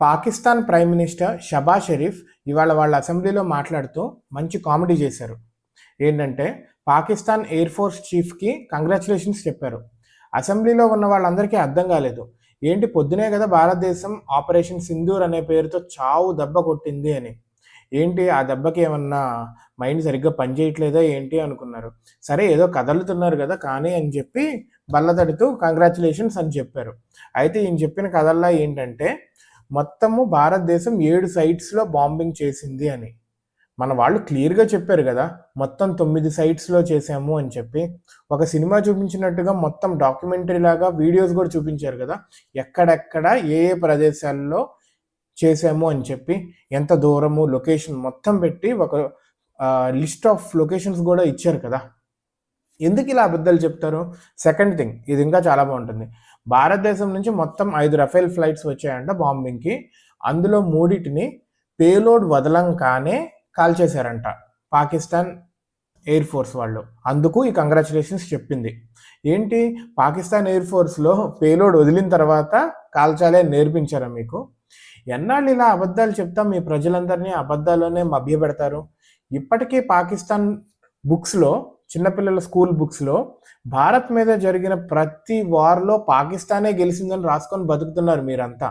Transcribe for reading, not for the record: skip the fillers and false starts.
Pakistan prime minister Shahbaz Sharif ఇవాళ వాళ్ళ అసెంబ్లీలో మాట్లాడుతూ మంచి కామెడీ చేశారు. ఏంటంటే పాకిస్తాన్ ఎయిర్ ఫోర్స్ చీఫ్కి కంగ్రాచులేషన్స్ చెప్పారు. అసెంబ్లీలో ఉన్న వాళ్ళందరికీ అర్థం కాలేదు. ఏంటి పొద్దునే కదా భారతదేశం ఆపరేషన్ సింధూర్ అనే పేరుతో చావు దెబ్బ కొట్టింది అని. ఏంటి ఆ దెబ్బకి ఏమన్నా మైండ్ సరిగ్గా పనిచేయట్లేదా ఏంటి అనుకున్నారు. సరే ఏదో కదలుతున్నారు కదా కానీ అని చెప్పి బల్లతడుతూ కంగ్రాచులేషన్స్ అని చెప్పారు. అయితే ఈయన చెప్పిన కథల్లా ఏంటంటే మొత్తము భారతదేశం 7 సైట్స్లో బాంబింగ్ చేసింది అని. మన వాళ్ళు క్లియర్గా చెప్పారు కదా, మొత్తం 9 సైట్స్లో చేసాము అని చెప్పి. ఒక సినిమా చూపించినట్టుగా మొత్తం డాక్యుమెంటరీ లాగా వీడియోస్ కూడా చూపించారు కదా, ఎక్కడెక్కడ ఏ ఏ ప్రదేశాల్లో చేసాము అని చెప్పి, ఎంత దూరము లొకేషన్ మొత్తం పెట్టి ఒక లిస్ట్ ఆఫ్ లొకేషన్స్ కూడా ఇచ్చారు కదా. ఎందుకు ఇలా అబద్ధాలు చెప్తారు? సెకండ్ థింగ్, ఇది ఇంకా చాలా బాగుంటుంది. భారతదేశం నుంచి మొత్తం 5 రఫేల్ ఫ్లైట్స్ వచ్చాయంట బాంబింగ్కి. అందులో 3టిని పేలోడ్ వదలంగానే కాల్చేశారంట పాకిస్తాన్ ఎయిర్ ఫోర్స్ వాళ్ళు. అందుకు ఈ కంగ్రాచులేషన్స్ చెప్పింది. ఏంటి పాకిస్తాన్ ఎయిర్ ఫోర్స్లో పేలోడ్ వదిలిన తర్వాత కాల్చాలి అని నేర్పించారా మీకు? ఎన్నాళ్ళు ఇలా అబద్ధాలు చెప్తా మీ ప్రజలందరినీ అబద్ధాల్లోనే మభ్యపెడతారు? ఇప్పటికీ పాకిస్తాన్ బుక్స్లో, చిన్నపిల్లల స్కూల్ బుక్స్లో భారత్ మీద జరిగిన ప్రతి వార్లో పాకిస్తానే గెలిచిందని రాసుకొని బతుకుతున్నారు మీరంతా.